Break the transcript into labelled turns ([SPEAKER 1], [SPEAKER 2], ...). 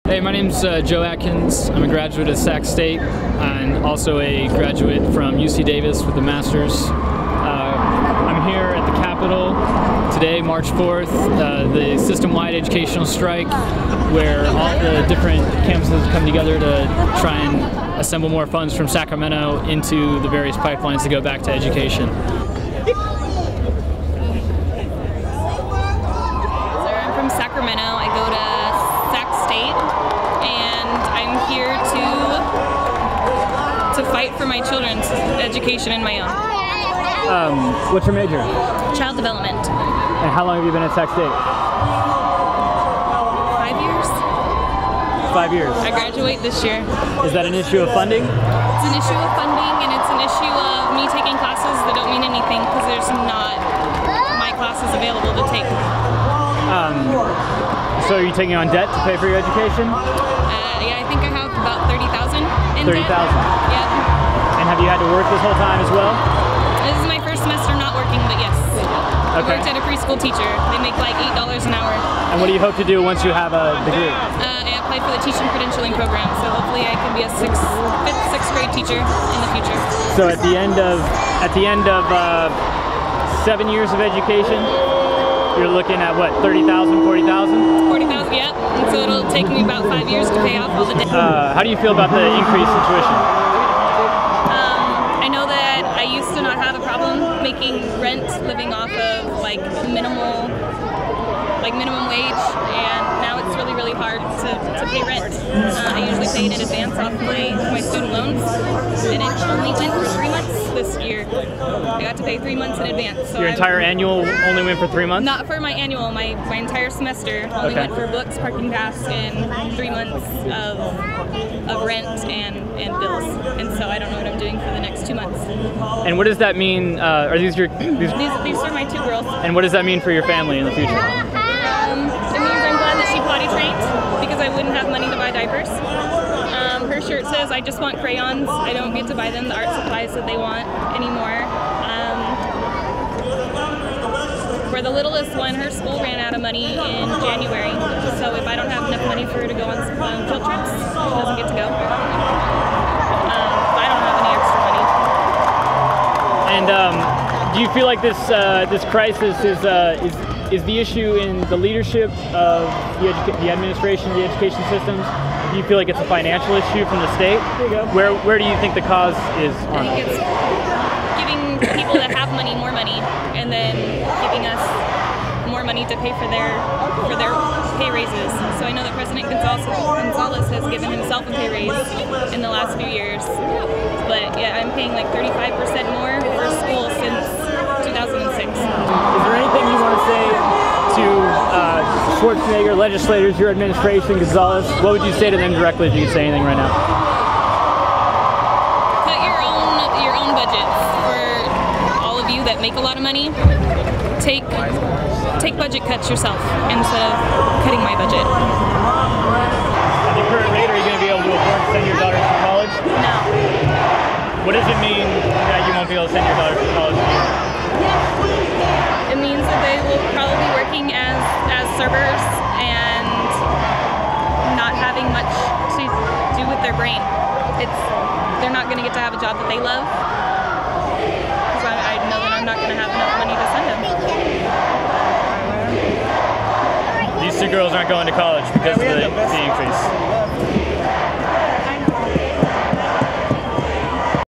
[SPEAKER 1] Hey, my name's Joe Atkins. I'm a graduate of Sac State and also a graduate from UC Davis with a master's. I'm here at the Capitol today, March 4th, the system-wide educational strike, where all the different campuses come together to try and assemble more funds from Sacramento into the various pipelines to go back to education.
[SPEAKER 2] So I'm from Sacramento. I go to Sac State, and I'm here to fight for my children's education and my own.
[SPEAKER 1] What's your major?
[SPEAKER 2] Child development.
[SPEAKER 1] And how long have you been at Sac State?
[SPEAKER 2] 5 years.
[SPEAKER 1] 5 years.
[SPEAKER 2] I graduate this year.
[SPEAKER 1] Is that an issue of funding?
[SPEAKER 2] It's an issue of funding, and it's an issue of me taking classes that don't mean anything because there's not my classes available to take.
[SPEAKER 1] So are you taking on debt to pay for your education?
[SPEAKER 2] Yeah, I think I have about $30,000 in
[SPEAKER 1] 30,000.
[SPEAKER 2] debt. Yeah.
[SPEAKER 1] And have you had to work this whole time as well?
[SPEAKER 2] This is my first semester not working, but yes.
[SPEAKER 1] Okay.
[SPEAKER 2] I worked at a preschool teacher. They make like $8 an hour.
[SPEAKER 1] And what do you hope to do once you have a degree?
[SPEAKER 2] I applied for the teaching credentialing program, so hopefully I can be a fifth, sixth grade teacher in the future.
[SPEAKER 1] So at the end of 7 years of education, you're looking at what, 30,000, 40,000?
[SPEAKER 2] 40,000, yeah. And so it'll take me about 5 years to pay off all the debt.
[SPEAKER 1] How do you feel about the increase in tuition?
[SPEAKER 2] I know that I used to not have a problem making rent, living off of like minimum wage, and now it's really, really hard to pay rent. I usually pay it in advance off my student loans, and it only went for 3 months this year. I got to pay 3 months in advance. So
[SPEAKER 1] Your entire annual only went for 3 months?
[SPEAKER 2] Not for my annual, my entire semester only went for books, parking pass, and 3 months of rent and bills. And so I don't know what I'm doing for the next 2 months.
[SPEAKER 1] And what does that mean? Are these your...
[SPEAKER 2] These are my 2 girls.
[SPEAKER 1] And what does that mean for your family in the future?
[SPEAKER 2] It means I'm glad that she potty trained because I wouldn't have money to buy diapers. Her shirt says, "I just want crayons." I don't get to buy them the art supplies that they want anymore. For the littlest one, her school ran out of money in January, so if I don't have enough money for her to go on field trips, she doesn't get to go. I don't have any extra money.
[SPEAKER 1] And do you feel like this crisis is the issue in the leadership of the administration, the education systems? Do you feel like it's a financial issue from the state? Where do you think the cause is on
[SPEAKER 2] I think it's giving people that have money more money, and then giving us more money to pay for their pay raises. So I know that President Gonzalez has given himself a pay raise in the last few years, but yeah, I'm paying like 35% more for school since 2006.
[SPEAKER 1] Is there anything you want to say to Schwarzenegger, legislators, your administration, Gonzalez? What would you say to them directly if you could say anything right now?
[SPEAKER 2] Cut your own budgets. For all of you that make a lot of money, take budget cuts yourself instead of cutting my budget.
[SPEAKER 1] At the current rate, are you going to be able to afford to send your daughters to college?
[SPEAKER 2] No.
[SPEAKER 1] What does it mean that you won't be able to send your daughters to college?
[SPEAKER 2] It means that they will probably be working as servers and not having much to do with their brain. They're not going to get to have a job that they love, because I know that I'm not going to have enough money to send them.
[SPEAKER 1] These 2 girls aren't going to college because of the increase.